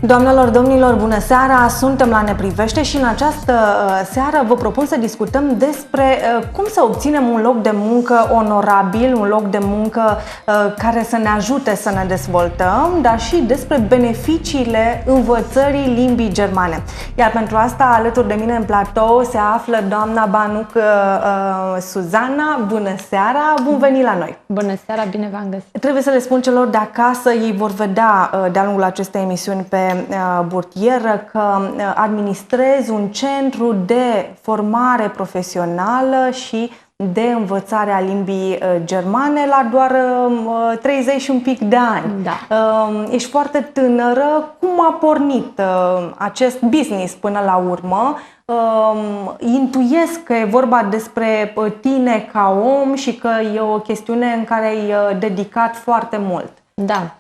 Doamnelor, domnilor, bună seara! Suntem la Ne Privește și în această seară vă propun să discutăm despre cum să obținem un loc de muncă onorabil, un loc de muncă care să ne ajute să ne dezvoltăm, dar și despre beneficiile învățării limbii germane. Iar pentru asta, alături de mine în platou se află doamna Banuc Suzana. Bună seara! Bun venit la noi! Bună seara, bine v-am găsit! Trebuie să le spun celor de acasă, ei vor vedea de-a lungul acestei emisiuni pe burtieră că administrez un centru de formare profesională și de învățare a limbii germane la doar 30 și un pic de ani. Da. Ești foarte tânără. Cum a pornit acest business până la urmă? Intuiesc că e vorba despre tine ca om și că e o chestiune în care ai dedicat foarte mult. Da.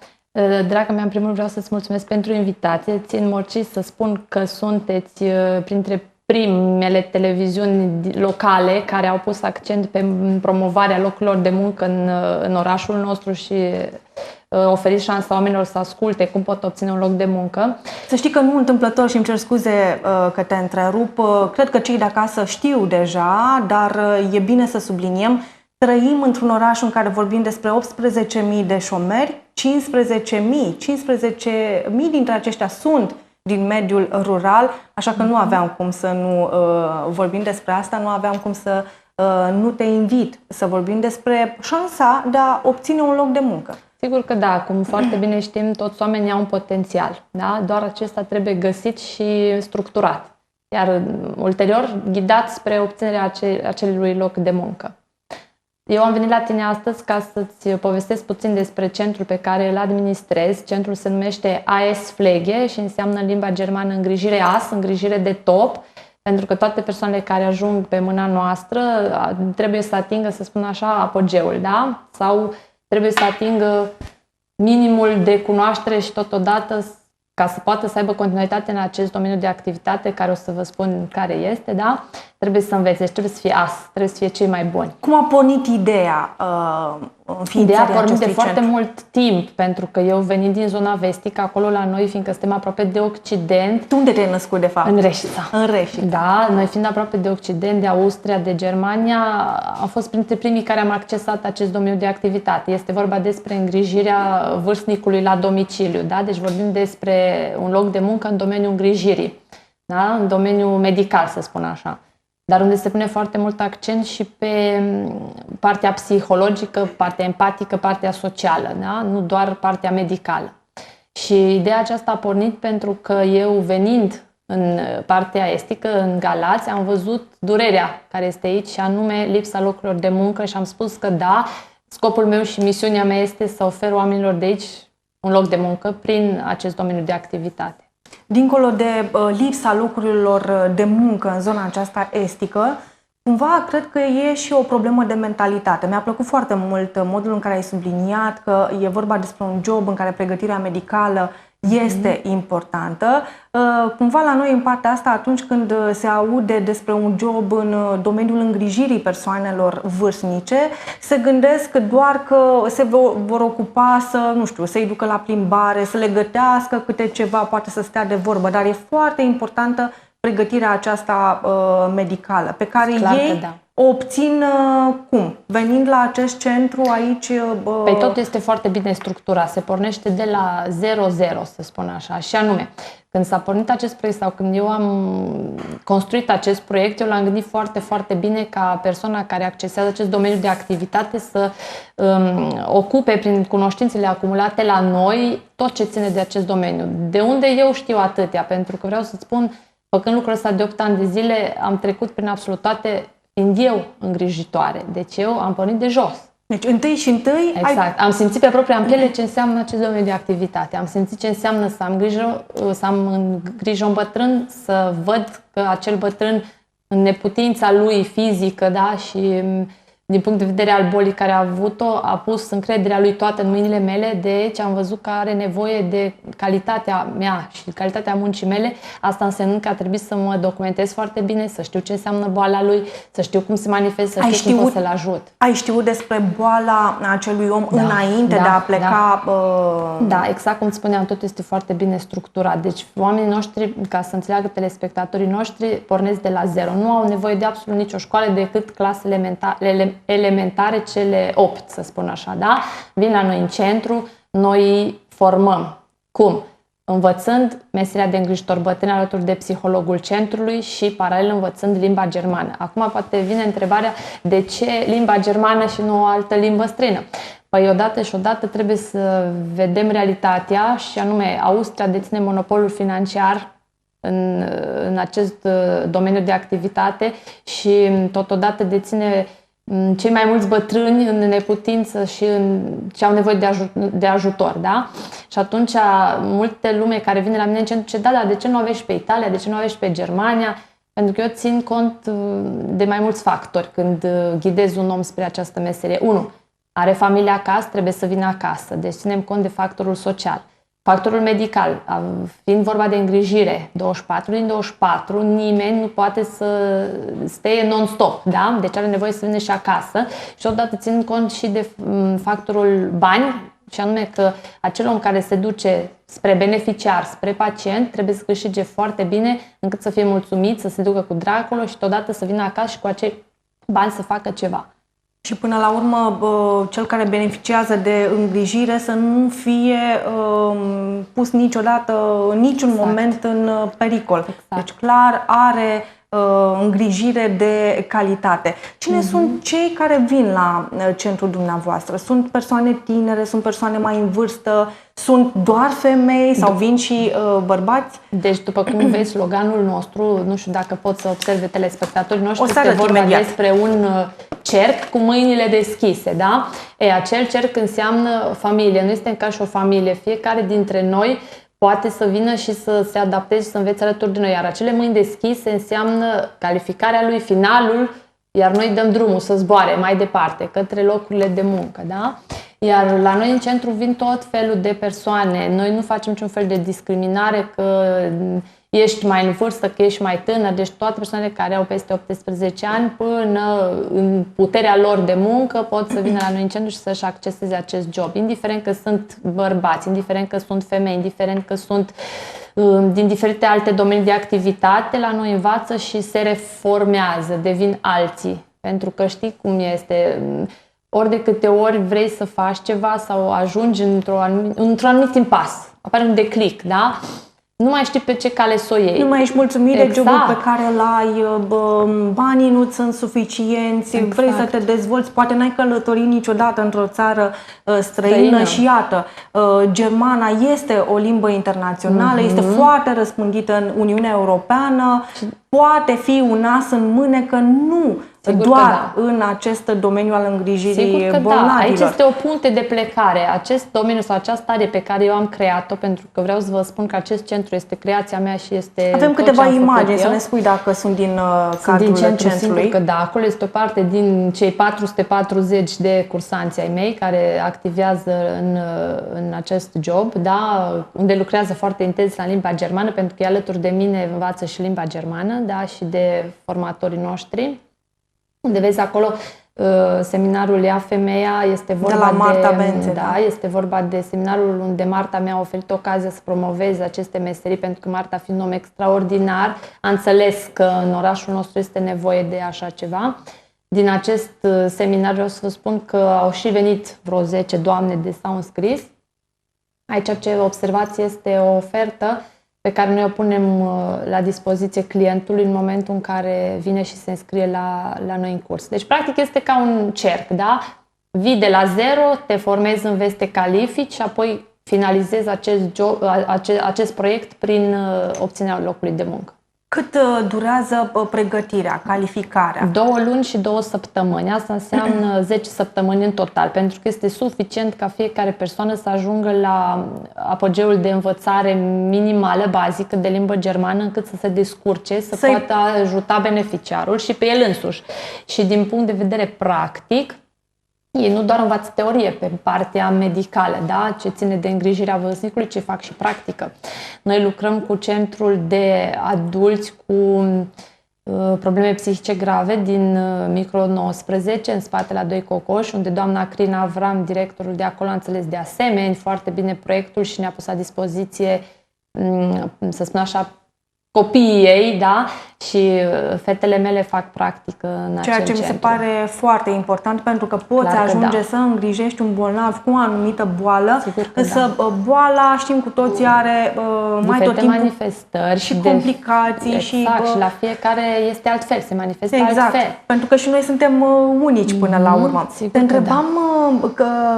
Draga mea, în primul rând vreau să-ți mulțumesc pentru invitație. Țin morții să spun că sunteți printre primele televiziuni locale care au pus accent pe promovarea locurilor de muncă în orașul nostru și oferiți șansa oamenilor să asculte cum pot obține un loc de muncă. Să știi că nu întâmplător, și îmi cer scuze că te întrerup, cred că cei de acasă știu deja, dar e bine să subliniem. Trăim într-un oraș în care vorbim despre 18.000 de șomeri, 15.000 dintre aceștia sunt din mediul rural, așa că nu aveam cum să nu vorbim despre asta, nu aveam cum să nu te invit să vorbim despre șansa de a obține un loc de muncă. Sigur că da, cum foarte bine știm, toți oamenii au un potențial, da? Doar acesta trebuie găsit și structurat, iar ulterior ghidat spre obținerea acelui loc de muncă. Eu am venit la tine astăzi ca să-ți povestesc puțin despre centrul pe care îl administrez. Centrul se numește AS Pflege și înseamnă în limba germană îngrijire AS, îngrijire de top, pentru că toate persoanele care ajung pe mâna noastră trebuie să atingă, să spun așa, apogeul, da? Sau trebuie să atingă minimul de cunoaștere și totodată ca să poată să aibă continuitate în acest domeniu de activitate, care o să vă spun care este, da? Trebuie să învețe, trebuie să fie trebuie să fie cei mai buni. Cum a pornit ideea înființării Ideea a pornit de foarte centru? mult timp, pentru că eu venit din zona vestică, acolo la noi, fiindcă suntem aproape de Occident. Tu unde te-ai născut, de fapt? În Reșița. În Reșița. Da, noi fiind aproape de Occident, de Austria, de Germania, am fost printre primii care am accesat acest domeniu de activitate. Este vorba despre îngrijirea vârstnicului la domiciliu, da? Deci vorbim despre un loc de muncă în domeniul îngrijirii, da? În domeniul medical, să spun așa. Dar unde se pune foarte mult accent și pe partea psihologică, partea empatică, partea socială, da? Nu doar partea medicală. Și ideea aceasta a pornit pentru că eu, venind în partea estică, în Galați, am văzut durerea care este aici și anume lipsa locurilor de muncă și am spus că da, scopul meu și misiunea mea este să ofer oamenilor de aici un loc de muncă prin acest domeniu de activitate. Dincolo de lipsa locurilor de muncă în zona aceasta estică, cumva cred că e și o problemă de mentalitate. Mi-a plăcut foarte mult modul în care ai subliniat că e vorba despre un job în care pregătirea medicală este importantă. Cumva la noi în partea asta, atunci când se aude despre un job în domeniul îngrijirii persoanelor vârstnice, se gândesc doar că se vor ocupa să, nu știu, să-i ducă la plimbare, să le gătească câte ceva, poate să stea de vorbă, dar e foarte importantă pregătirea aceasta medicală, pe care ei o obțin cum? Venind la acest centru aici? Păi tot este foarte bine structurat, se pornește de la 0-0, să spun așa, și anume, când s-a pornit acest proiect sau când eu am construit acest proiect, eu l-am gândit foarte, foarte bine ca persoana care accesează acest domeniu de activitate să ocupe prin cunoștințele acumulate la noi tot ce ține de acest domeniu. De unde eu știu atâtea? Pentru că vreau să-ți spun, făcând lucrul ăsta de 8 ani de zile, am trecut prin absolut toate, fiind eu îngrijitoare. Deci eu am pornit de jos. Deci întâi și întâi... Exact. Am simțit pe propria piele ce înseamnă acest domeniu de activitate. Am simțit ce înseamnă să am în grijă un bătrân, să văd că acel bătrân, în neputința lui fizică, da, și din punct de vedere al bolii care a avut-o, a pus încrederea lui toată în mâinile mele, deci am văzut că are nevoie de calitatea mea și calitatea muncii mele. Asta însemnând că a trebuit să mă documentez foarte bine, să știu ce înseamnă boala lui, să știu cum se manifestă, să știu cum pot să-l ajut. Ai știut despre boala acelui om înainte de a pleca? Da, exact cum spuneam, totul este foarte bine structurat. Deci oamenii noștri, ca să înțeleagă telespectatorii noștri, pornesc de la zero. Nu au nevoie de absolut nicio școală decât clasele elementare, cele 8, să spun așa, da? Vin la noi în centru, noi îi formăm. Cum? Învățând meseria de îngrijitor bătrân alături de psihologul centrului și paralel învățând limba germană. Acum poate vine întrebarea de ce limba germană și nu o altă limbă străină. Păi odată trebuie să vedem realitatea și anume Austria deține monopolul financiar în acest domeniu de activitate și totodată deține cei mai mulți bătrâni în neputință și au nevoie de ajutor, da? Și atunci multe lume care vine la mine în centru zice, da, de ce nu aveți pe Italia, de ce nu aveți pe Germania? Pentru că eu țin cont de mai mulți factori când ghidez un om spre această meserie. 1. Are familia acasă, trebuie să vină acasă, deci ținem cont de factorul social. Factorul medical, fiind vorba de îngrijire, 24 din 24, nimeni nu poate să stea non-stop, da? Deci are nevoie să vină și acasă și odată țin cont și de factorul bani, și anume că acel om care se duce spre beneficiar, spre pacient, trebuie să câștige foarte bine încât să fie mulțumit, să se ducă cu drag acolo și totodată să vină acasă și cu acei bani să facă ceva. Și până la urmă, cel care beneficiază de îngrijire să nu fie pus niciodată, în niciun moment în pericol. Exact. Deci clar are îngrijire de calitate. Cine sunt cei care vin la centrul dumneavoastră? Sunt persoane tinere, sunt persoane mai în vârstă, sunt doar femei sau vin și bărbați? Deci, după cum vezi, sloganul nostru, nu știu dacă pot să observe telespectatorii noștri, este vorba despre un cerc cu mâinile deschise, da? Acel cerc înseamnă familie, nu este ca și o familie. Fiecare dintre noi poate să vină și să se adapteze și să învețe alături de noi. Iar acele mâini deschise înseamnă calificarea lui, finalul, iar noi dăm drumul să zboare mai departe, către locurile de muncă, da? Iar la noi în centru vin tot felul de persoane. Noi nu facem niciun fel de discriminare că ești mai în vârstă, că ești mai tânăr. Deci toate persoanele care au peste 18 ani până în puterea lor de muncă pot să vină la noi în centru și să-și acceseze acest job. Indiferent că sunt bărbați, indiferent că sunt femei, indiferent că sunt din diferite alte domenii de activitate, la noi învață și se reformează, devin alții. Pentru că știi cum este, ori de câte ori vrei să faci ceva sau ajungi într-un anumit impas, apare un declic, da? Nu mai știi pe ce cale să o iei. Nu mai ești mulțumit de jobul pe care îl ai, banii nu sunt suficienți, vrei să te dezvolți, poate n-ai călătorit niciodată într-o țară străină și iată, germana este o limbă internațională, este foarte răspândită în Uniunea Europeană, poate fi un as în mânecă, nu Sigur doar în acest domeniu al îngrijirii bolnavilor. Da. Aici este o punte de plecare. Acest domeniu sau această área pe care eu am creat-o, pentru că vreau să vă spun că acest centru este creația mea și este Avem tot câteva ce am imagini, făcut să eu. ne spui dacă sunt din cadrul Din centru, centrului. sigur că da, acolo este o parte din cei 440 de cursanți ai mei care activează în acest job, da, unde lucrează foarte intens la limba germană, pentru că alături de mine învață și limba germană, da, și de formatorii noștri. Unde vezi acolo seminarul Ea Femeia, este vorba de la Marta Bențe, da, este vorba de seminarul unde Marta mi-a oferit ocazia să promoveze aceste meserii, pentru că Marta, fiind un om extraordinar, a înțeles că în orașul nostru este nevoie de așa ceva. Din acest seminar vreau să vă spun că au și venit vreo 10 doamne de s-au înscris. Aici ce observați este o ofertă pe care noi o punem la dispoziție clientului în momentul în care vine și se înscrie la noi în curs. Deci, practic, este ca un cerc, da? Vii de la zero, te formezi, înveți, te califici și apoi finalizezi acest proiect prin obținerea locului de muncă. Cât durează pregătirea, calificarea? 2 luni și 2 săptămâni. Asta înseamnă 10 săptămâni în total, pentru că este suficient ca fiecare persoană să ajungă la apogeul de învățare minimală, bazică, de limbă germană, încât să se descurce, să poată ajuta beneficiarul și pe el însuși. Și din punct de vedere practic, ei nu doar învață teorie pe partea medicală, da? Ce ține de îngrijirea vârstnicului, ce fac și practică. Noi lucrăm cu centrul de adulți cu probleme psihice grave din micro 19, în spatele a 2 Cocoși, unde doamna Crina Avram, directorul de acolo, a înțeles de asemenea foarte bine proiectul și ne-a pus la dispoziție, să spun așa, copiii ei, da? Și fetele mele fac practică în acel Ceea ce mi se pare foarte important, pentru că poți ajunge să îngrijești un bolnav cu o anumită boală, însă boala, știm cu toții, are mai tot timpul manifestări și complicații. Exact, și la fiecare este altfel, se manifestă altfel. Pentru că și noi suntem unici până la urmă. Te întrebam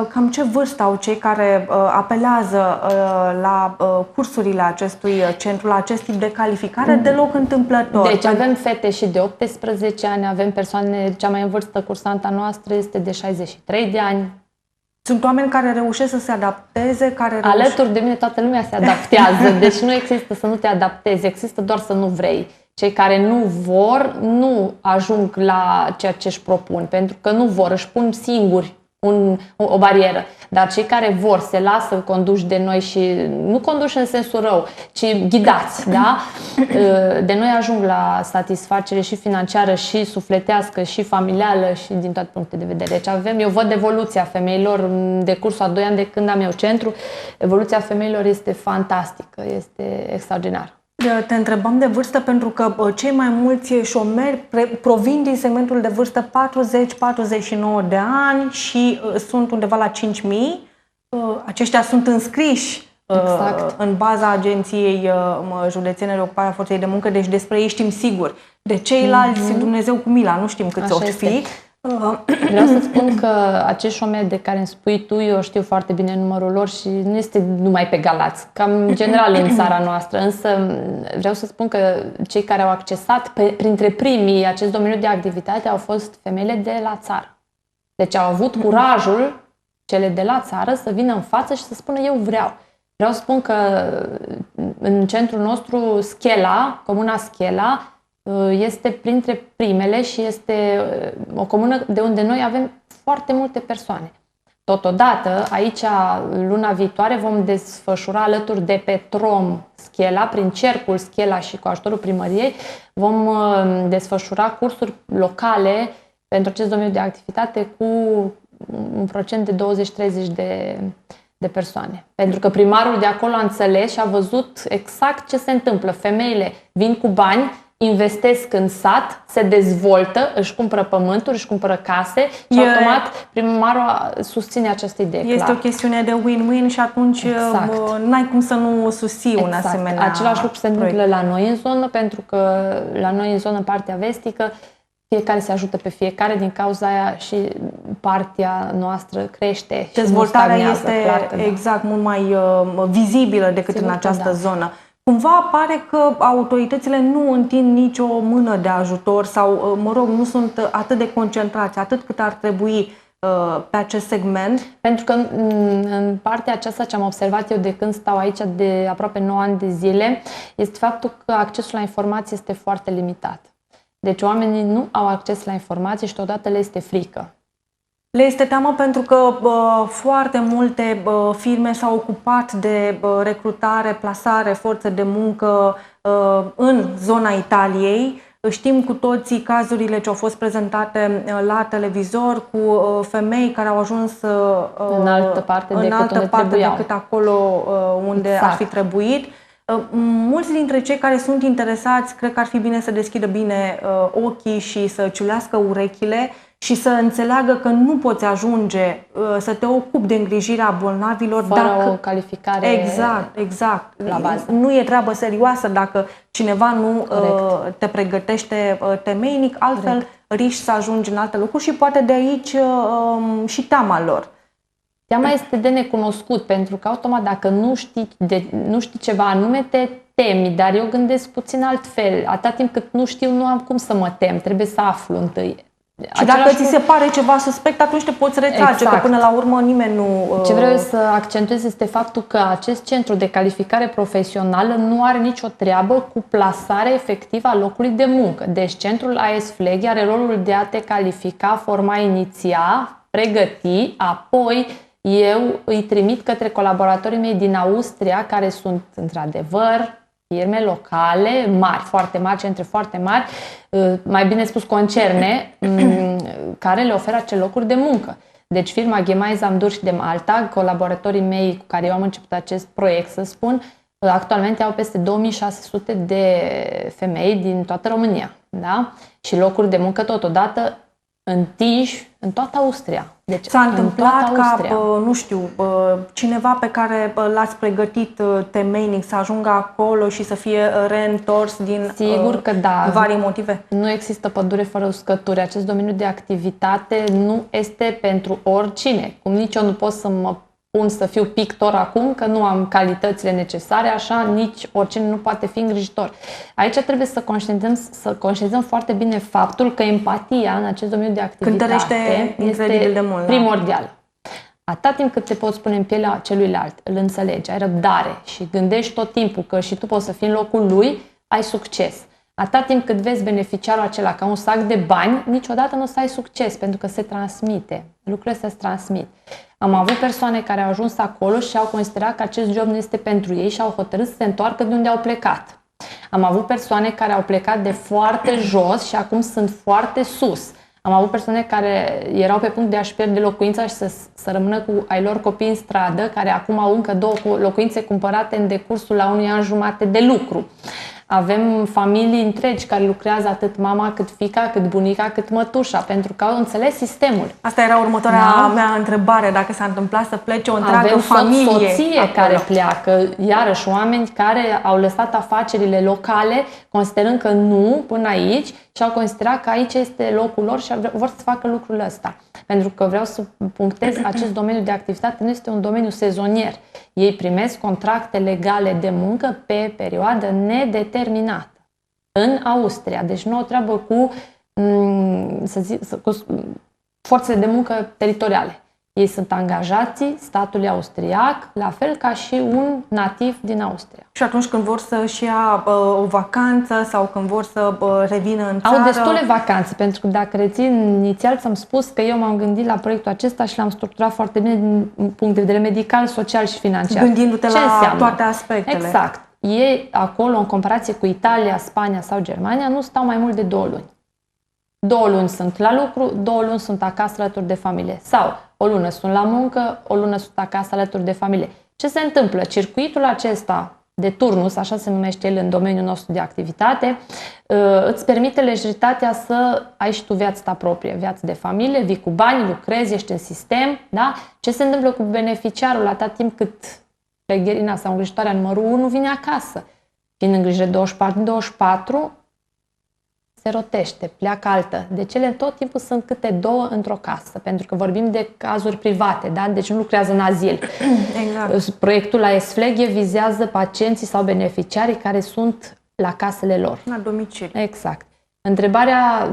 cam ce vârstă au cei care apelează la cursurile acestui centru, la acest tip de calificare, deloc întâmplător. Deci avem fete și de 18 ani, avem persoane, cea mai în vârstă cursanta noastră este de 63 de ani. Sunt oameni care reușesc să se adapteze, Alături de mine toată lumea se adaptează, deci nu există să nu te adaptezi, există doar să nu vrei. Cei care nu vor, nu ajung la ceea ce își propun, pentru că nu vor, își pun singuri o barieră. Dar cei care vor, se lasă conduși de noi și nu conduși în sensul rău, ci ghidați, da? De noi ajung la satisfacere și financiară, și sufletească, și familială, și din toate punctele de vedere. Deci eu văd evoluția femeilor în decursul a 2 ani de când am eu centru. Evoluția femeilor este fantastică, este extraordinar. Te întrebam de vârstă pentru că cei mai mulți șomeri provin din segmentul de vârstă 40-49 de ani și sunt undeva la 5.000. Aceștia sunt înscriși în baza Agenției Județene de Ocupare a Forței de Muncă, deci despre ei știm sigur. De ceilalți, Dumnezeu cu mila, nu știm câți o fi. Vreau să spun că acești șomeri de care îmi spui tu, eu știu foarte bine numărul lor și nu este numai pe Galați, cam general în țara noastră, însă vreau să spun că cei care au accesat printre primii acest domeniu de activitate au fost femeile de la țară. Deci au avut curajul, cele de la țară, să vină în față și să spună eu vreau. Vreau să spun că în centrul nostru Schela, comuna Schela, este printre primele și este o comună de unde noi avem foarte multe persoane. Totodată, aici, luna viitoare, vom desfășura alături de Petrom Schela, prin cercul Schela și cu ajutorul primăriei, vom desfășura cursuri locale pentru acest domeniu de activitate cu un procent de 20-30 de persoane. Pentru că primarul de acolo a înțeles și a văzut exact ce se întâmplă. Femeile vin cu bani, investesc în sat, se dezvoltă, își cumpără pământuri, își cumpără case și automat primarul susține această idee. Este clar. O chestiune de win-win și atunci n-ai cum să nu susții un asemenea Același lucru se întâmplă la noi în zonă, pentru că la noi în zonă, în partea vestică, fiecare se ajută pe fiecare, din cauza aia și partea noastră crește. Dezvoltarea și este exact mult mai vizibilă decât în această zonă. Cumva pare că autoritățile nu întind nicio mână de ajutor sau, mă rog, nu sunt atât de concentrați, atât cât ar trebui pe acest segment. Pentru că în partea aceasta ce am observat eu de când stau aici de aproape 9 ani de zile, este faptul că accesul la informație este foarte limitat. Deci oamenii nu au acces la informație și totodată le este frică. Le este teamă pentru că foarte multe firme s-au ocupat de recrutare, plasare, forțe de muncă în zona Italiei. Știm cu toții cazurile ce au fost prezentate la televizor cu femei care au ajuns în altă parte decât acolo unde ar fi trebuit. Mulți dintre cei care sunt interesați cred că ar fi bine să deschidă bine ochii și să ciulească urechile și să înțeleagă că nu poți ajunge să te ocupi de îngrijirea bolnavilor fără o calificare exact. La bază. Nu e treabă serioasă dacă cineva nu te pregătește temeinic, altfel riști să ajungi în alte locuri și poate de aici și teama lor. Teama este de necunoscut, pentru că automat dacă nu știi ceva anume, te temi, dar eu gândesc puțin altfel. Atâta timp cât nu știu, nu am cum să mă tem, trebuie să aflu întâi. Și dacă ți se pare ceva suspect, atunci te poți retrage, Exact. că până la urmă nimeni nu... Ce vreau să accentuez este faptul că acest centru de calificare profesională nu are nicio treabă cu plasarea efectivă a locului de muncă. Deci centrul AS Fleghe are rolul de a te califica, forma, iniția, pregăti, apoi eu îi trimit către colaboratorii mei din Austria, care sunt într-adevăr firme locale mari, foarte mari, centre foarte mari, mai bine spus concerne, care le oferă acele locuri de muncă. Deci firma Gemeinsam Durch de Malta, colaboratorii mei cu care eu am început acest proiect, să spun, actualmente au peste 2600 de femei din toată România, da? Și locuri de muncă totodată întinși în toată Austria. Deci, s-a întâmplat ca, nu știu, cineva pe care l-ați pregătit temeinic să ajungă acolo și să fie reîntors din Sigur că da. vari motive? Nu există pădure fără uscături. Acest domeniu de activitate nu este pentru oricine. Cum nici eu nu pot să mă pun să fiu pictor acum, că nu am calitățile necesare, așa nici oricine nu poate fi îngrijitor. Aici trebuie să conștientizăm foarte bine faptul că empatia în acest domeniu de activitate este de mult, primordială. Atâta timp cât te poți pune în pielea celuilalt, îl înțelegi, ai răbdare și gândești tot timpul că și tu poți să fii în locul lui, ai succes. Atâta timp cât vezi beneficiarul acela ca un sac de bani, niciodată nu o să ai succes, pentru că se transmite. Lucrurile se transmit. Am avut persoane care au ajuns acolo și au considerat că acest job nu este pentru ei și au hotărât să se întoarcă de unde au plecat. Am avut persoane care au plecat de foarte jos și acum sunt foarte sus. Am avut persoane care erau pe punct de a-și pierde locuința și să rămână cu ai lor copii în stradă, care acum au încă 2 locuințe cumpărate în decursul la unui an jumate de lucru. Avem familii întregi care lucrează atât mama, cât fiica, cât bunica, cât mătușa, pentru că au înțeles sistemul. Asta era următoarea mea întrebare, dacă s-a întâmplat să plece o întreagă familie. Avem soție acolo care pleacă, iarăși oameni care au lăsat afacerile locale, considerând că nu până aici și au considerat că aici este locul lor și vor să facă lucrul ăsta. Pentru că vreau să punctez, acest domeniu de activitate nu este un domeniu sezonier. Ei primesc contracte legale de muncă pe perioadă nedeterminată în Austria. Deci nu o treabă cu, cu forțele de muncă teritoriale. Ei sunt angajații statului austriac, la fel ca și un nativ din Austria. Și atunci când vor să-și ia o vacanță sau când vor să revină în țară... Au destule vacanțe, pentru că dacă rețin, inițial ți-am spus că eu m-am gândit la proiectul acesta și l-am structurat foarte bine din punct de vedere medical, social și financiar. Gândindu-te la toate aspectele. Exact. Ei acolo, în comparație cu Italia, Spania sau Germania, nu stau mai mult de 2 luni. 2 luni sunt la lucru, 2 luni sunt acasă alături de familie. Sau o lună sunt la muncă, o lună sunt acasă alături de familie. Ce se întâmplă? Circuitul acesta de turnus, așa se numește el în domeniul nostru de activitate, îți permite lejeritatea să ai și tu viața ta proprie, viața de familie, vii cu bani, lucrezi, ești în sistem, da? Ce se întâmplă cu beneficiarul atâta timp cât plegherina sau îngrijitoarea numărul 1 vine acasă? Fiind în grijă 24, se rotește, pleacă altă. Deci ele tot timpul sunt câte 2 într-o casă, pentru că vorbim de cazuri private, da? Deci nu lucrează în azil. Exact. Proiectul AS Fleghe vizează pacienții sau beneficiarii care sunt la casele lor. La domiciliu. Exact. Întrebarea,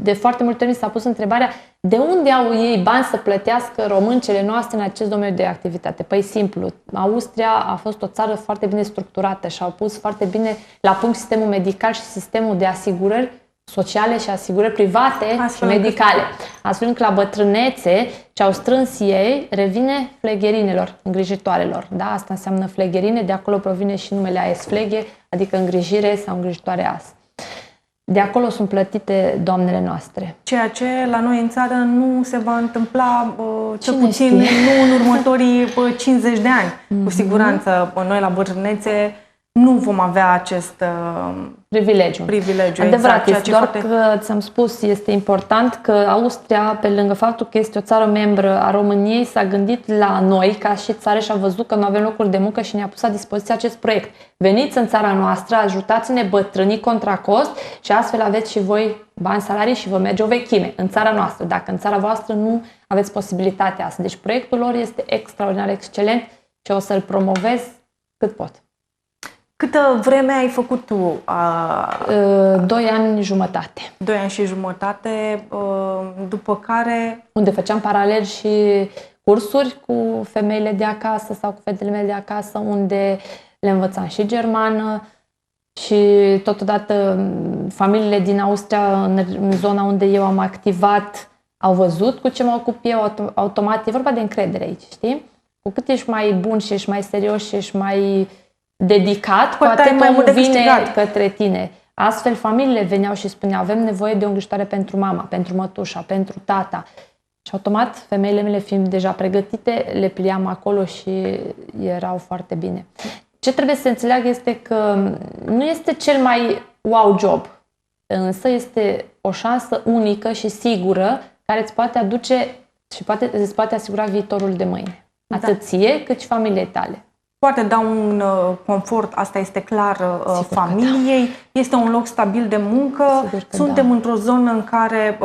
de foarte multe ori s-a pus întrebarea de unde au ei bani să plătească româncele noastre în acest domeniu de activitate? Păi simplu, Austria a fost o țară foarte bine structurată și au pus foarte bine la punct sistemul medical și sistemul de asigurări sociale și asigurări private și medicale. Astfel încât la bătrânețe ce au strâns ei revine flegherinelor, îngrijitoarelor. Da? Asta înseamnă flegherine, de acolo provine și numele AS Fleghe, adică îngrijire sau îngrijitoare AS. De acolo sunt plătite doamnele noastre. Ceea ce la noi în țară nu se va întâmpla, cel puțin știe? nu în următorii 50 de ani. Cu siguranță noi la bătrânețe nu vom avea acest privilegiu. Adevărat, exact, este doar că ți-am spus, este important că Austria, pe lângă faptul că este o țară membră a României, s-a gândit la noi ca și țară și a văzut că nu avem locuri de muncă și ne-a pus la dispoziție acest proiect. Veniți în țara noastră, ajutați-ne bătrânii contra cost și astfel aveți și voi bani, salarii și vă merge o vechime în țara noastră, dacă în țara voastră nu aveți posibilitatea asta. Deci proiectul lor este extraordinar excelent și o să-l promovez cât pot. Câtă vreme ai făcut tu? 2 ani jumătate. 2 ani și jumătate, după care... Unde făceam paralel și cursuri cu femeile de acasă sau cu fetele mele de acasă, unde le învățam și germană și totodată familiile din Austria, în zona unde eu am activat, au văzut cu ce mă ocup eu, automat. E vorba de încredere aici, știi? Cu cât ești mai bun și ești mai serios și ești mai dedicat, cu atât omul vine către tine. Astfel, familiile veneau și spuneau, avem nevoie de o îngrijitoare pentru mama, pentru mătușa, pentru tata. Și automat, femeile mele fiind deja pregătite, le pliam acolo și erau foarte bine. Ce trebuie să înțeleagă este că nu este cel mai wow job, însă este o șansă unică și sigură care îți poate aduce și îți poate asigura viitorul de mâine. Atât ție, cât și familiei tale. Poate da un confort, asta este clar, familiei, este un loc stabil de muncă, suntem într-o zonă în care,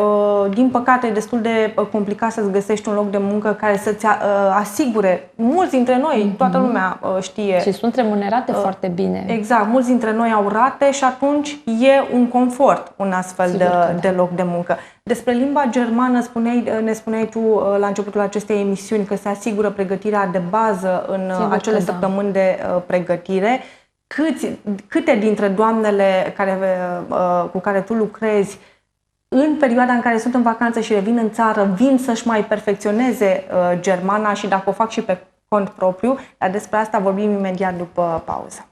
din păcate, e destul de complicat să-ți găsești un loc de muncă care să-ți asigure, mulți dintre noi, toată lumea știe. Și sunt remunerate foarte bine. Exact, mulți dintre noi au rate și atunci e un confort, un astfel de loc de muncă. Despre limba germană ne spuneai tu la începutul acestei emisiuni că se asigură pregătirea de bază în acele săptămâni de pregătire. Câte dintre doamnele cu care tu lucrezi în perioada în care sunt în vacanță și revin în țară vin să-și mai perfecționeze germana și dacă o fac și pe cont propriu? Dar despre asta vorbim imediat după pauză.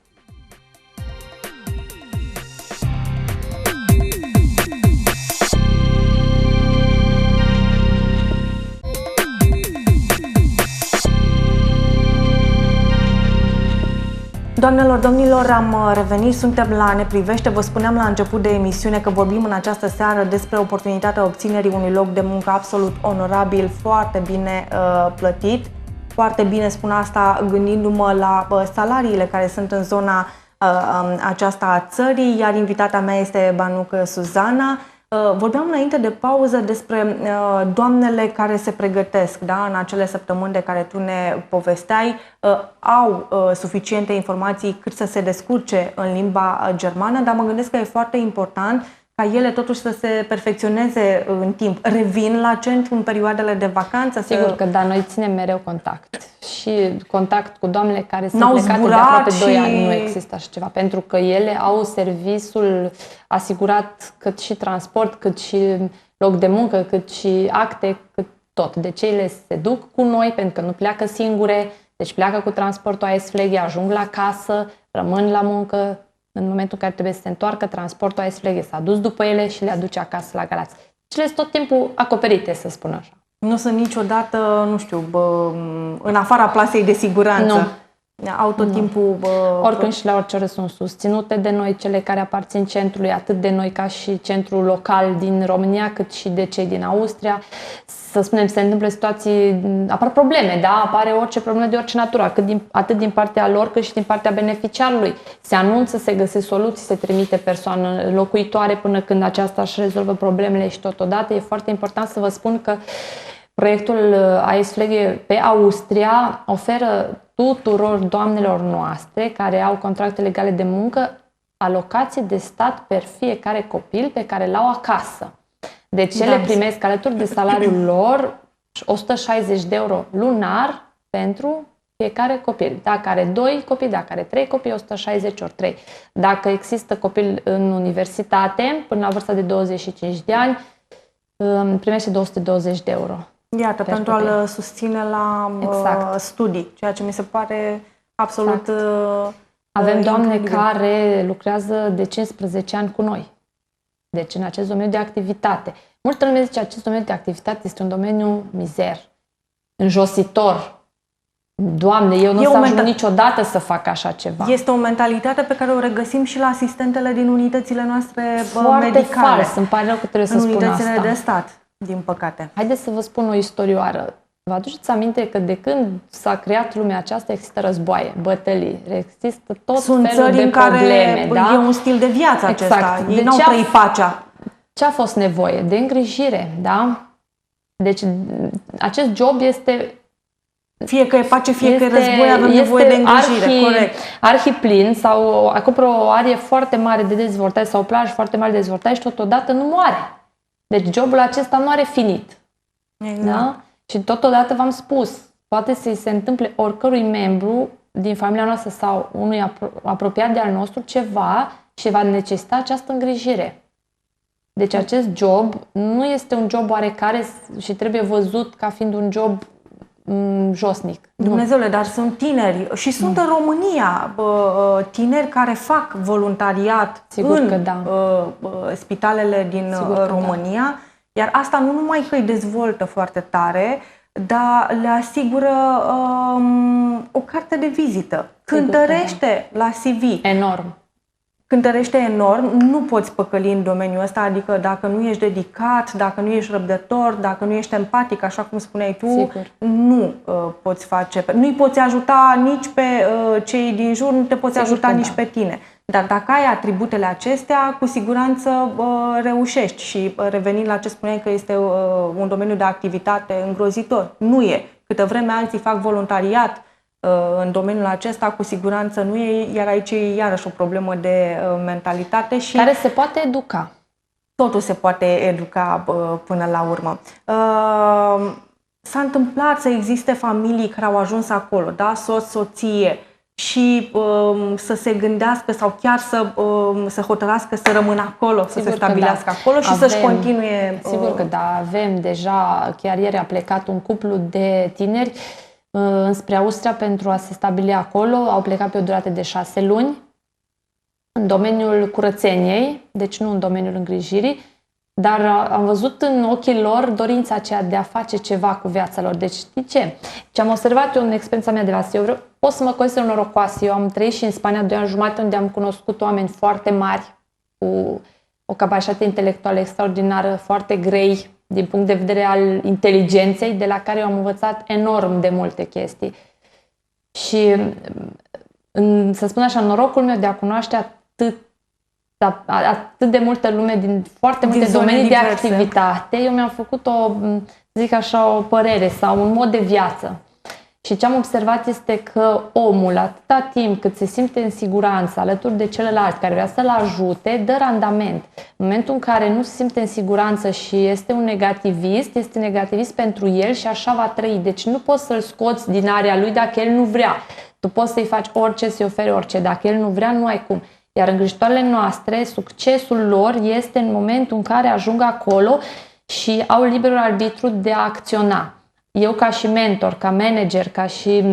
Doamnelor, domnilor, am revenit, suntem la Ne Privește. Vă spuneam la început de emisiune că vorbim în această seară despre oportunitatea obținerii unui loc de muncă absolut onorabil, foarte bine plătit. Foarte bine spun asta gândindu-mă la salariile care sunt în zona aceasta a țării, iar invitata mea este Banucă Suzana. Vorbeam înainte de pauză despre doamnele care se pregătesc, da? În acele săptămâni de care tu ne povesteai, au suficiente informații cât să se descurce în limba germană, dar mă gândesc că e foarte important ca ele totuși să se perfecționeze în timp. Revin la centru în perioadele de vacanță? Sigur că da, noi ținem mereu contact. Și contact cu doamnele care sunt plecate de aproape 2 ani. Nu există așa ceva, pentru că ele au serviciul asigurat cât și transport, cât și loc de muncă, cât și acte, cât tot. Deci ele se duc cu noi pentru că nu pleacă singure, deci pleacă cu transportul AS Fleghe, ajung la casă, rămân la muncă. În momentul în care trebuie să se întoarcă, transportul AS Fleghe s-a dus după ele și le aduce acasă la Galați. Deci le sunt tot timpul acoperite, să spun așa. Nu sunt niciodată, nu știu, în afara plasei de siguranță. Nu. Au tot timpul... Oricând și la orice oră sunt susținute de noi, cele care aparțin centrului, atât de noi ca și centrul local din România, cât și de cei din Austria. Să spunem, se întâmplă situații, apar probleme, da? Apare orice problemă de orice natură, atât din partea lor, cât și din partea beneficiarului. Se anunță, se găsesc soluții, se trimite persoană locuitoare până când aceasta își rezolvă problemele și totodată e foarte important să vă spun că proiectul AS Fleghe pe Austria oferă tuturor doamnelor noastre care au contracte legale de muncă alocație de stat per fiecare copil pe care l-au acasă. Deci ele primesc alături de salariul lor 160 de euro lunar pentru fiecare copil. Dacă are 2 copii, dacă are 3 copii, 160 ori 3. Dacă există copil în universitate, până la vârsta de 25 de ani, primește 220 de euro. Iată, pentru a-l susține la studii, ceea ce mi se pare absolut Avem doamne care lucrează de 15 ani cu noi. Deci în acest domeniu de activitate. Multă lume zice că acest domeniu de activitate este un domeniu mizer, înjositor. Doamne, eu nu o să ajung niciodată să fac așa ceva. Este o mentalitate pe care o regăsim și la asistentele din unitățile noastre foarte medicale. Fals, îmi pare rău că trebuie să spun asta. În unitățile de stat, din păcate. Haideți să vă spun o istorioară. Vă aduceți aminte că de când s-a creat lumea aceasta există războaie, bătălii, există tot felul de probleme. Da? E un stil de viață acesta. Ei n-au trăit pacea. Ce a fost nevoie? De îngrijire, da? Deci acest job este Fie că face, fie că e război, avem nevoie de îngrijire, corect. Arhiplin sau acoperă o arie foarte mare de dezvoltare sau o plajă foarte mare de dezvoltare și totodată nu moare. Deci jobul acesta nu are finit. Exact. Da? Și totodată v-am spus, poate să-i se întâmple oricărui membru din familia noastră sau unui apropiat de al nostru ceva și va necesita această îngrijire. Deci acest job nu este un job oarecare și trebuie văzut ca fiind un job josnic. Dumnezeule, dar sunt tineri și sunt în România tineri care fac voluntariat în spitalele din România, iar asta nu numai că îi dezvoltă foarte tare, dar le asigură o carte de vizită. Cântărește la CV. Enorm. Cântărește enorm, nu poți păcăli în domeniul ăsta, adică dacă nu ești dedicat, dacă nu ești răbdător, dacă nu ești empatic, așa cum spuneai tu, sigur, nu poți face, nu-i poți ajuta nici pe cei din jur, nu te poți sigur ajuta nici da. pe tine. Dar dacă ai atributele acestea, cu siguranță reușești. Și revenind la ce spuneai că este un domeniu de activitate îngrozitor, nu e. Câtă vreme alții fac voluntariat în domeniul acesta, cu siguranță nu e, iar aici e iarăși o problemă de mentalitate și care se poate educa. Totul se poate educa până la urmă. S-a întâmplat să existe familii care au ajuns acolo, da? Soț, soție, și să se gândească sau chiar să hotărască să rămână acolo, să se stabilească acolo și să-și continue. Sigur că da, avem deja, chiar ieri a plecat un cuplu de tineri înspre Austria pentru a se stabili acolo. Au plecat pe o durată de 6 luni în domeniul curățeniei, deci nu în domeniul îngrijirii, dar am văzut în ochii lor dorința aceea de a face ceva cu viața lor. Deci știi ce? Ce am observat eu în experiența mea de la eu pot să mă consider norocoasă. Eu am trăit și în Spania 2 ani jumate, unde am cunoscut oameni foarte mari, cu o capacitate intelectuală extraordinară, foarte grei din punct de vedere al inteligenței, de la care eu am învățat enorm de multe chestii. Și, să spun așa, norocul meu de a cunoaște atât de multă lume din foarte multe domenii de activitate, eu mi-am făcut zic așa, o părere sau un mod de viață. Și ce am observat este că omul, atâta timp cât se simte în siguranță alături de celălalt care vrea să-l ajute, dă randament. În momentul în care nu se simte în siguranță și este un negativist, este negativist pentru el și așa va trăi. Deci nu poți să-l scoți din area lui dacă el nu vrea. Tu poți să-i faci orice, să-i oferi orice. Dacă el nu vrea, nu ai cum. Iar îngrijitoarele noastre, succesul lor este în momentul în care ajung acolo și au liberul arbitru de a acționa. Eu ca și mentor, ca manager, ca și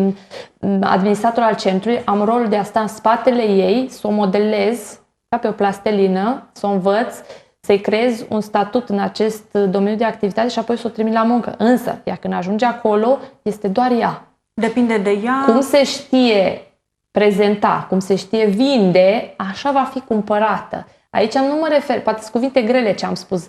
administrator al centrului, am rolul de a sta în spatele ei, să o modelez ca pe o plastelină, să o învăț, să-i creez un statut în acest domeniu de activitate și apoi să o trimit la muncă. Însă, ea când ajunge acolo, este doar ea. Depinde de ea. Cum se știe prezenta, cum se știe vinde, așa va fi cumpărată. Aici nu mă refer, poate sunt cuvinte grele ce am spus,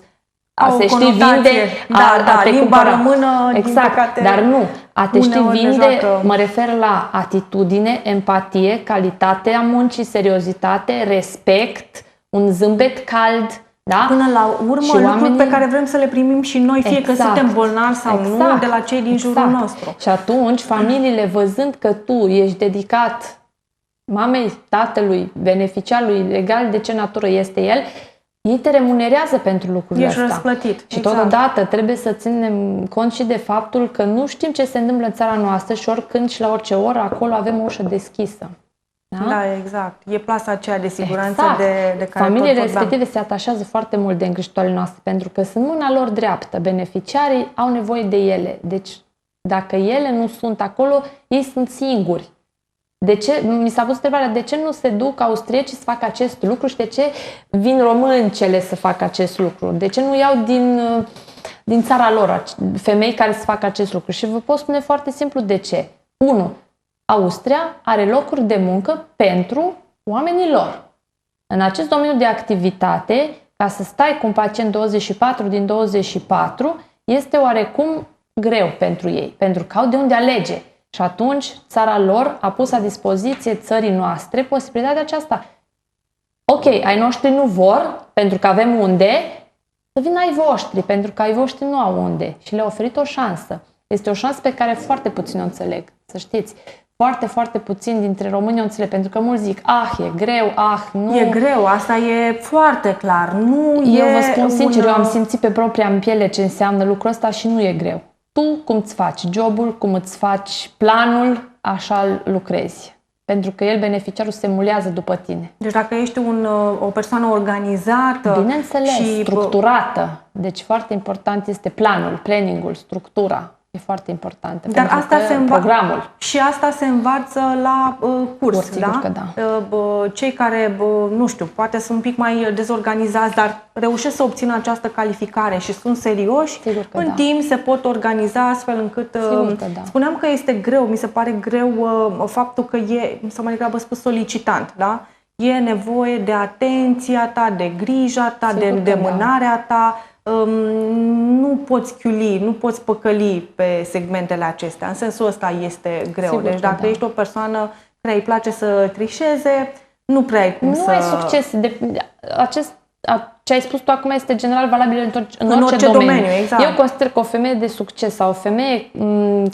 a se ști vinde, a te limba cumpăra. română, exact, păcate, dar nu, a te ști vinde, joacă. mă refer la atitudine, empatie, calitatea muncii, seriozitate, respect, un zâmbet cald, da? Până la urmă, și lucruri oamenii pe care vrem să le primim și noi, fie că suntem bolnavi sau nu, de la cei din jurul nostru. Și atunci, familiile, văzând că tu ești dedicat mamei, tatălui, beneficiarului legal, de ce natură este el, ei te remunerează pentru lucrurile astea. Ești răsplătit. Și totodată trebuie să ținem cont și de faptul că nu știm ce se întâmplă în țara noastră și oricând și la orice oră acolo avem o ușă deschisă. Da, exact. E plasa aceea de siguranță de care familiile respective se atașează foarte mult de îngrijitoarele noastre pentru că sunt mâna lor dreaptă. Beneficiarii au nevoie de ele. Deci dacă ele nu sunt acolo, ei sunt singuri. De ce? Mi s-a pus întrebarea de ce nu se duc austriecii să facă acest lucru și de ce vin româncele să facă acest lucru? De ce nu iau din țara lor femei care să facă acest lucru? Și vă pot spune foarte simplu de ce. 1. Austria are locuri de muncă pentru oamenii lor. În acest domeniu de activitate, ca să stai cu un pacient 24 din 24, este oarecum greu pentru ei, pentru că au de unde alege. Și atunci țara lor a pus la dispoziție țării noastre posibilitatea aceasta. Ok, ai noștri nu vor, pentru că avem unde, să vină ai voștri, pentru că ai voștri nu au unde. Și le-a oferit o șansă. Este o șansă pe care foarte puțin o înțeleg, să știți. Foarte, foarte puțin dintre români o înțeleg, pentru că mulți zic, e greu, nu. E greu, asta e foarte clar. Eu vă spun sincer, eu am simțit pe propria piele ce înseamnă lucrul ăsta și nu e greu. Tu cum îți faci jobul, cum îți faci planul, așa lucrezi. Pentru că el, beneficiarul, se mulează după tine. Deci dacă ești o persoană organizată... Bineînțeles, structurată. Deci foarte important este planul, planningul, structura. E foarte important. Dar asta programul. Și asta se învață la curs, sigur că da. Cei care, nu știu, poate sunt un pic mai dezorganizați, dar reușesc să obțină această calificare și sunt serioși, în timp se pot organiza astfel încât... Spuneam că este greu, mi se pare greu faptul că e, sau mai degrabă spus, solicitant, da? E nevoie de atenția ta, de grija ta, de mânarea ta. Nu poți chiuli, nu poți păcăli pe segmentele acestea. În sensul ăsta este greu. Sigur deci dacă ești o persoană care îi place să trișeze, nu prea ai cum Nu ai succes. Ce ai spus tu acum este general valabil în orice domeniu. Exact. Eu consider că o femeie de succes sau o femeie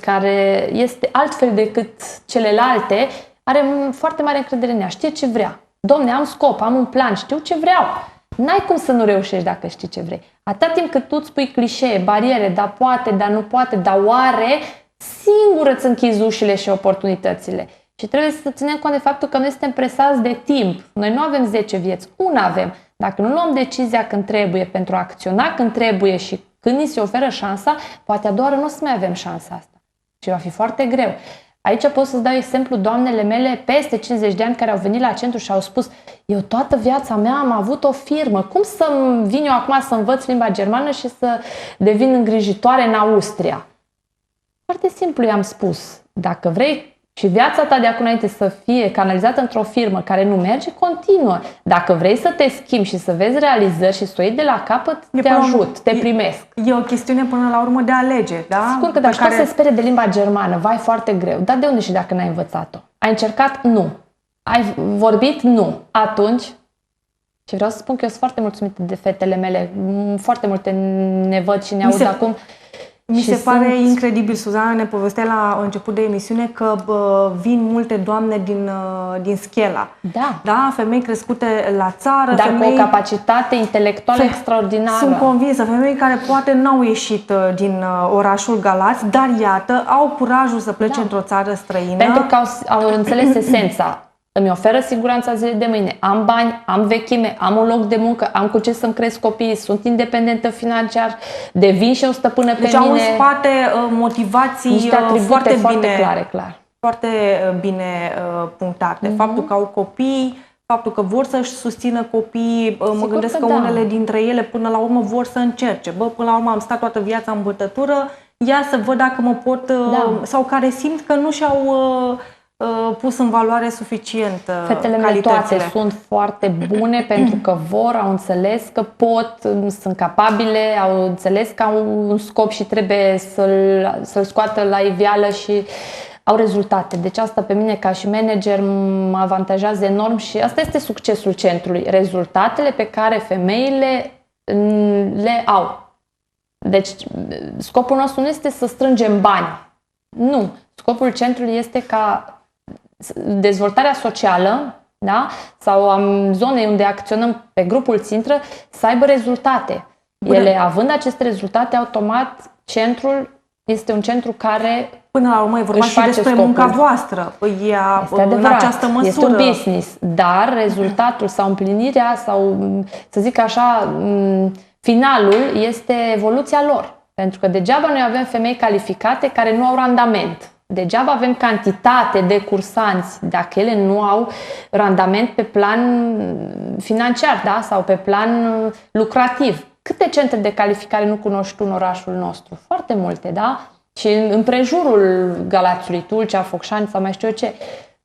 care este altfel decât celelalte are foarte mare încredere în ea. Știe ce vrea. Domne, am scop, am un plan, știu ce vreau. N-ai cum să nu reușești dacă știi ce vrei. Atâta timp cât tu îți pui clișee, bariere, da poate, da nu poate, da oare, singur îți închizi ușile și oportunitățile. Și trebuie să ținem cont de faptul că noi suntem presați de timp. Noi nu avem 10 vieți, una avem. Dacă nu luăm decizia când trebuie, pentru a acționa când trebuie și când ni se oferă șansa, poate a doua oară nu o să mai avem șansa asta. Și va fi foarte greu. Aici pot să-ți dau exemplu doamnele mele peste 50 de ani care au venit la centru și au spus: eu toată viața mea am avut o firmă, cum să vin eu acum să învăț limba germană și să devin îngrijitoare în Austria? Foarte simplu i-am spus, dacă vrei și viața ta de acum înainte să fie canalizată într-o firmă care nu merge, continuă. Dacă vrei să te schimbi și să vezi realizări și să o iei de la capăt, te ajut, te primesc. E o chestiune până la urmă de alege, da? Sigur că da, și care... se sperie de limba germană, vai, foarte greu. Dar de unde și dacă n-ai învățat-o? Ai încercat? Nu. Ai vorbit? Nu. Atunci... Și vreau să spun că eu sunt foarte mulțumită de fetele mele. Foarte multe ne văd și ne aud acum. Mi se pare incredibil, Suzana ne povestea la început de emisiune că vin multe doamne din Schela. Da, femei crescute la țară. Dar cu o capacitate intelectuală extraordinară. Sunt convinsă, femei care poate n-au ieșit din orașul Galați, dar iată, au curajul să plece într-o țară străină. Pentru că au înțeles esența. Îmi oferă siguranța zilei de mâine. Am bani, am vechime, am un loc de muncă, am cu ce să-mi cresc copiii, sunt independentă financiar, devin și o stăpână pe mine. Deci au în spate motivații niște atribute foarte clare. Foarte bine punctate. Faptul că au copii, faptul că vor să-și susțină copiii, mă gândesc că unele dintre ele până la urmă vor să încerce. Până la urmă am stat toată viața în bătătură, ia să văd dacă mă pot... Sau care simt că nu și-au... pus în valoare suficient Fetele mele toate sunt foarte bune pentru că au înțeles că pot, sunt capabile, au înțeles că au un scop și trebuie să-l scoată la iveală și au rezultate. Deci asta pe mine ca și manager mă avantajează enorm și asta este succesul centrului. Rezultatele pe care femeile le au. Deci scopul nostru nu este să strângem bani. Nu. Scopul centrului este ca dezvoltarea socială, da? Sau am zonei unde acționăm pe grupul țintă să aibă rezultate. Ele, având aceste rezultate, automat, centrul este un centru care până la urmă e vorba și despre munca voastră. În această măsură. Este un business, dar rezultatul sau împlinirea sau, să zic așa, finalul este evoluția lor. Pentru că degeaba noi avem femei calificate care nu au randament. Degeaba avem cantitate de cursanți dacă ele nu au randament pe plan financiar, da? Sau pe plan lucrativ. Câte centre de calificare nu cunoști tu în orașul nostru? Foarte multe, da? Și în împrejurul Galațiului, Tulcea, Focșani sau mai știu eu ce.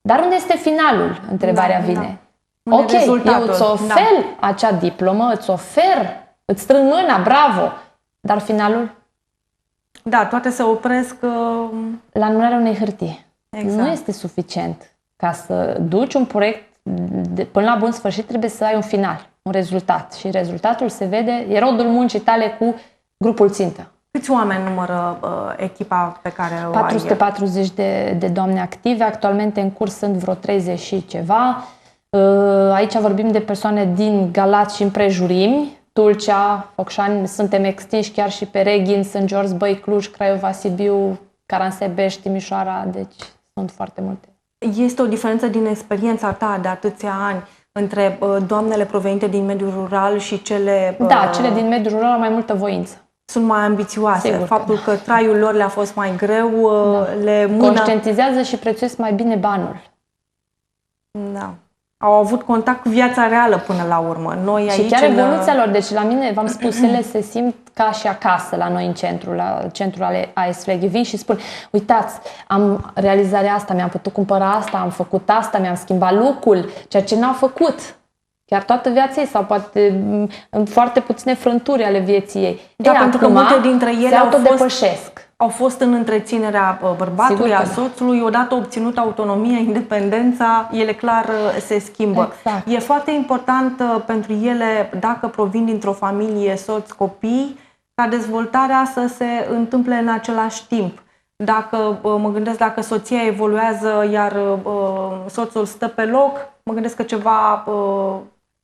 Dar unde este finalul? Întrebarea vine. Da. Ok, eu îți ofer acea diplomă, îți ofer, îți strâng mâna, bravo, dar finalul? Da, toate se opresc la anularea unei hârtii. Exact. Nu este suficient. Ca să duci un proiect până la bun sfârșit, trebuie să ai un final, un rezultat. Și rezultatul se vede, e rodul muncii tale cu grupul țintă. Câți oameni numără echipa pe care o ai? 440 de doamne active, actualmente în curs sunt vreo 30 și ceva. Aici vorbim de persoane din Galați și împrejurimi, Tulcea, Focșani, suntem extinși chiar și pe Reghin, Sânge George, Băi, Cluj, Craiova, Sibiu, Caransebeș, Timișoara, deci sunt foarte multe. Este o diferență din experiența ta de atâția ani între doamnele provenite din mediul rural și cele... Da, cele din mediul rural au mai multă voință. Sunt mai ambițioase. Sigur Faptul că traiul lor le-a fost mai greu, le mână... Conștientizează și prețuiesc mai bine banul. Da. Au avut contact cu viața reală până la urmă. Noi și aici chiar evoluția lor, deci la mine, v-am spus, ele se simt ca și acasă la noi în centru, la centrul ale AS Fleghe. Vin și spun, uitați, am realizarea asta, mi-am putut cumpăra asta, am făcut asta, mi-am schimbat look-ul, ceea ce n-au făcut. Chiar toată viața ei sau poate în foarte puține frânturi ale vieții ei. Da, pentru că multe dintre ele au fost în întreținerea bărbatului, a soțului, odată obținut autonomia, independența, ele clar se schimbă. Exact. E foarte important pentru ele, dacă provin dintr-o familie, soț, copii, ca dezvoltarea să se întâmple în același timp. Dacă mă gândesc, dacă soția evoluează, iar soțul stă pe loc, mă gândesc că ceva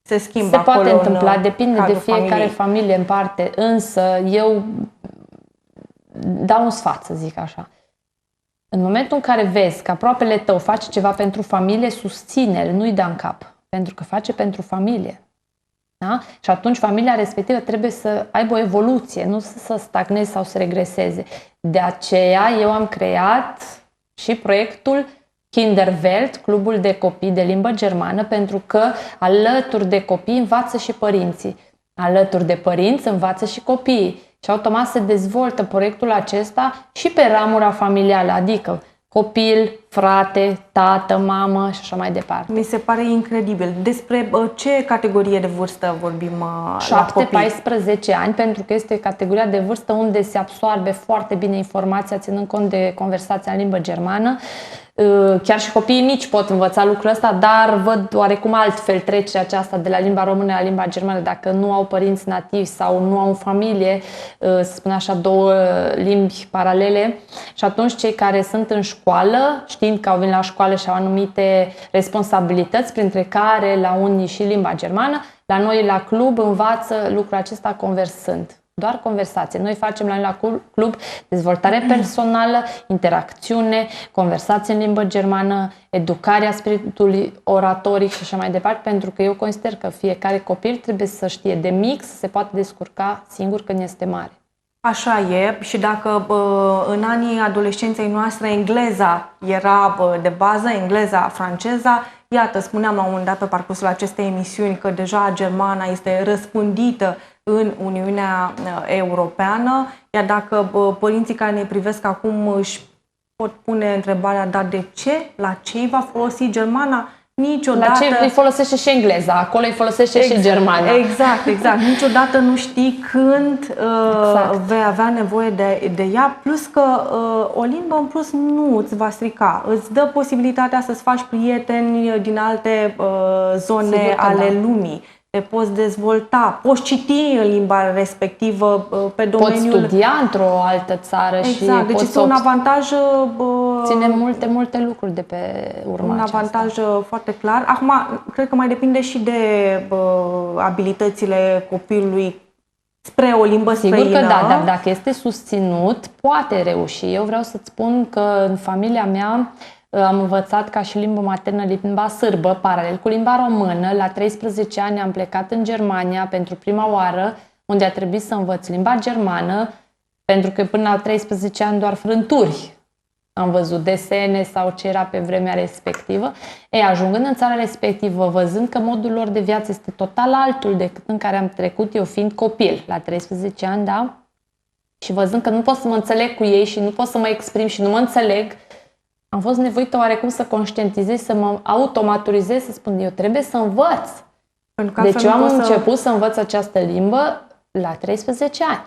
se schimbă. Se poate întâmpla, depinde de fiecare familiei. familie în parte, însă eu dau un sfat, să zic așa. În momentul în care vezi că aproapele tău face ceva pentru familie, susține-l, nu-i da în cap. Pentru că face pentru familie. Da? Și atunci familia respectivă trebuie să aibă o evoluție, nu să stagneze sau să regreseze. De aceea eu am creat și proiectul Kinderwelt, clubul de copii de limbă germană, pentru că alături de copii învață și părinții. Alături de părinți învață și copiii. Și automat se dezvoltă proiectul acesta și pe ramura familială, adică copil, frate, tată, mamă și așa mai departe. Mi se pare incredibil. Despre ce categorie de vârstă vorbim la copii? 7-14 ani, pentru că este categoria de vârstă unde se absorbe foarte bine informația, ținând cont de conversația în limbă germană. Chiar și copiii mici pot învăța lucrul ăsta, dar văd oarecum altfel trecerea aceasta de la limba română la limba germană, dacă nu au părinți nativi sau nu au în familie, să spun așa, două limbi paralele. Și atunci cei care sunt în școală, știind că au venit la școală și au anumite responsabilități, printre care la unii și limba germană, la noi la club învață lucrul acesta conversând. Doar conversație. Noi facem la club dezvoltare personală, interacțiune, conversație în limbă germană, educarea spiritului oratoric și așa mai departe, pentru că eu consider că fiecare copil trebuie să știe de mic să se poată descurca singur când este mare. Așa e, și dacă în anii adolescenței noastre engleza era de bază, engleza, franceza, iată, spuneam la un moment dat pe parcursul acestei emisiuni că deja germana este răspândită în Uniunea Europeană, iar dacă părinții care ne privesc acum își pot pune întrebarea, dar de ce? La ce îi va folosi germana? Niciodată... La ce îi folosește și engleza, acolo îi folosește și germana. Exact. Niciodată nu știi când vei avea nevoie de ea, plus că o limbă în plus nu îți va strica. Îți dă posibilitatea să-ți faci prieteni din alte zone ale lumii. Te poți dezvolta, poți citi în limba respectivă pe domeniul... Poți studia într-o altă țară și deci este un avantaj... Ține multe lucruri de pe urma aceasta. Un avantaj foarte clar. Acum, cred că mai depinde și de abilitățile copilului spre o limbă străină. Sigur că da, dar dacă este susținut, poate reuși. Eu vreau să-ți spun că în familia mea am învățat ca și limbă maternă limba sârbă, paralel cu limba română. La 13 ani am plecat în Germania pentru prima oară, unde a trebuit să învăț limba germană, pentru că până la 13 ani doar frânturi am văzut, desene sau ce era pe vremea respectivă. Ajungând în țara respectivă, văzând că modul lor de viață este total altul decât în care am trecut eu fiind copil, la 13 ani, da? Și văzând că nu pot să mă înțeleg cu ei și nu pot să mă exprim și nu mă înțeleg, am fost nevoită oarecum să conștientizez, să mă automaturizez, să spun, eu trebuie să învăț. Deci eu am început să învăț această limbă la 13 ani.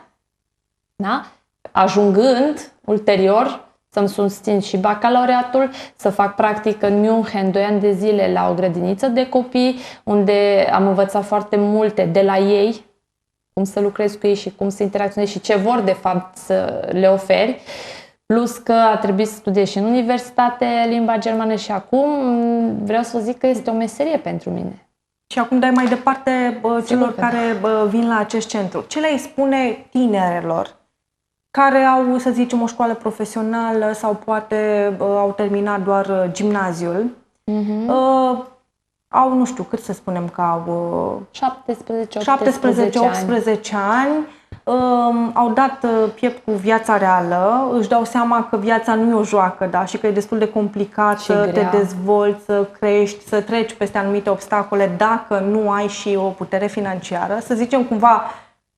Da? Ajungând, ulterior, să-mi susțin și bacalaureatul, să fac practică în München 2 ani de zile la o grădiniță de copii, unde am învățat foarte multe de la ei, cum să lucrezi cu ei și cum să interacționezi și ce vor de fapt să le oferi. Plus că a trebuit să studiez și în universitate limba germană și acum vreau să zic că este o meserie pentru mine. Și acum dai mai departe celor că care vin la acest centru. Ce le-ai spune tinerelor care au, să zicem, o școală profesională sau poate au terminat doar gimnaziul? Au, nu știu, cât să spunem că au... 17-18 ani. Au dat piept cu viața reală, își dau seama că viața nu e o joacă, da, și că e destul de complicat să te dezvolți, să crești, să treci peste anumite obstacole dacă nu ai și o putere financiară. Să zicem cumva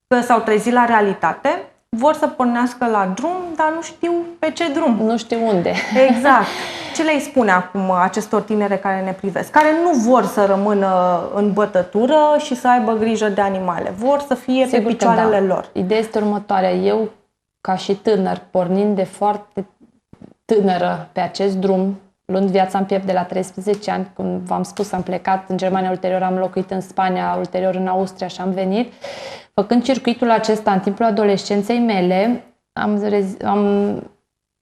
că s-au trezit la realitate, vor să pornească la drum, dar nu știu pe ce drum. Nu știu unde. Exact. Ce le-ai spune acum acestor tinere care ne privesc, care nu vor să rămână în bătătură și să aibă grijă de animale, vor să fie pe picioarele lor? Ideea este următoarea. Eu, ca și tânăr, pornind de foarte tânără pe acest drum, luând viața în piept de la 13 ani, cum v-am spus, am plecat în Germania, ulterior am locuit în Spania, ulterior în Austria și am venit. Făcând circuitul acesta în timpul adolescenței mele,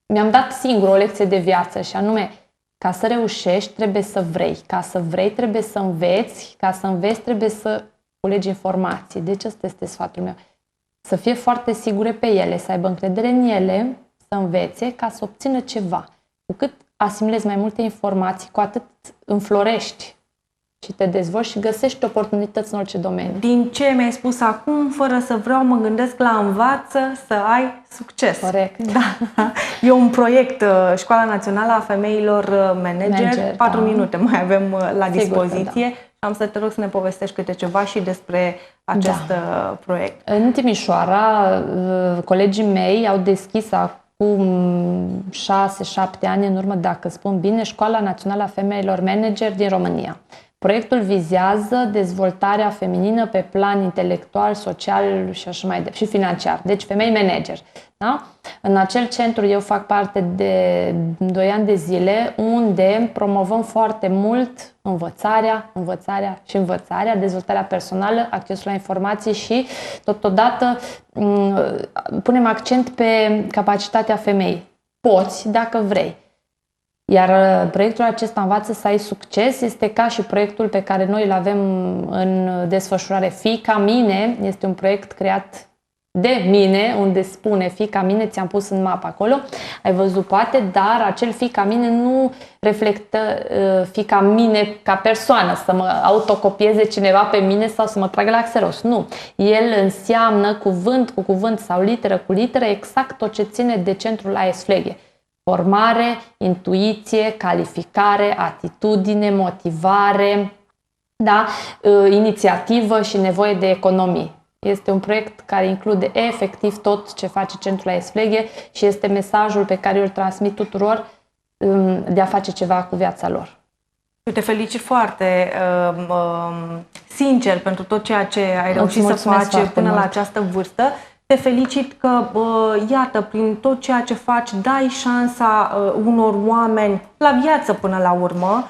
mi-am dat singur o lecție de viață și anume, ca să reușești trebuie să vrei, ca să vrei trebuie să înveți, ca să înveți trebuie să culegi informații. Deci ăsta este sfatul meu. Să fie foarte sigure pe ele, să aibă încredere în ele, să învețe ca să obțină ceva. Cu cât asimilezi mai multe informații, cu atât înflorești și te dezvolți și găsești oportunități în orice domeniu. Din ce mi-ai spus acum, fără să vreau, mă gândesc la învață să ai succes. Corect. Da. E un proiect, Școala Națională a Femeilor Manager. 4 minute mai avem la dispoziție. Am să te rog să ne povestești câte ceva și despre acest proiect. În Timișoara, colegii mei au deschis acum 6-7 ani în urmă, dacă spun bine, Școala Națională a Femeilor Manager din România. Proiectul vizează dezvoltarea feminină pe plan intelectual, social și așa mai departe, și financiar. Deci femei manager. Da? În acel centru eu fac parte de 2 ani de zile unde promovăm foarte mult învățarea, dezvoltarea personală, accesul la informații și totodată punem accent pe capacitatea femeii. Poți dacă vrei. Iar proiectul acesta Învață să ai succes este ca și proiectul pe care noi îl avem în desfășurare. Fii ca mine este un proiect creat de mine, unde spune fii ca mine, ți-am pus în mapă acolo, ai văzut poate, dar acel fii ca mine nu reflectă fii ca mine ca persoană, să mă autocopieze cineva pe mine sau să mă tragă la Xerox. Nu. El înseamnă cuvânt cu cuvânt sau literă cu literă exact tot ce ține de centrul AS Fleghe. Formare, intuiție, calificare, atitudine, motivare, da? Inițiativă și nevoie de economii. Este un proiect care include efectiv tot ce face centrul AS Fleghe și este mesajul pe care îl transmit tuturor de a face ceva cu viața lor. Eu te felicit foarte sincer pentru tot ceea ce ai reușit să faci până la această vârstă. Te felicit că, iată, prin tot ceea ce faci, dai șansa unor oameni la viață până la urmă.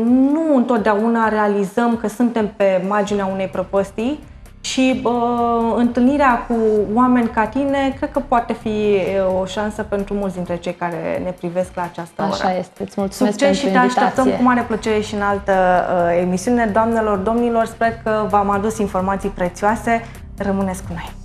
Nu întotdeauna realizăm că suntem pe marginea unei prăpăstii și întâlnirea cu oameni ca tine cred că poate fi o șansă pentru mulți dintre cei care ne privesc la această oră. Așa este, îți mulțumesc pentru invitație. Și te așteptăm cu mare plăcere și în altă emisiune. Doamnelor, domnilor, sper că v-am adus informații prețioase. Rămâneți cu noi!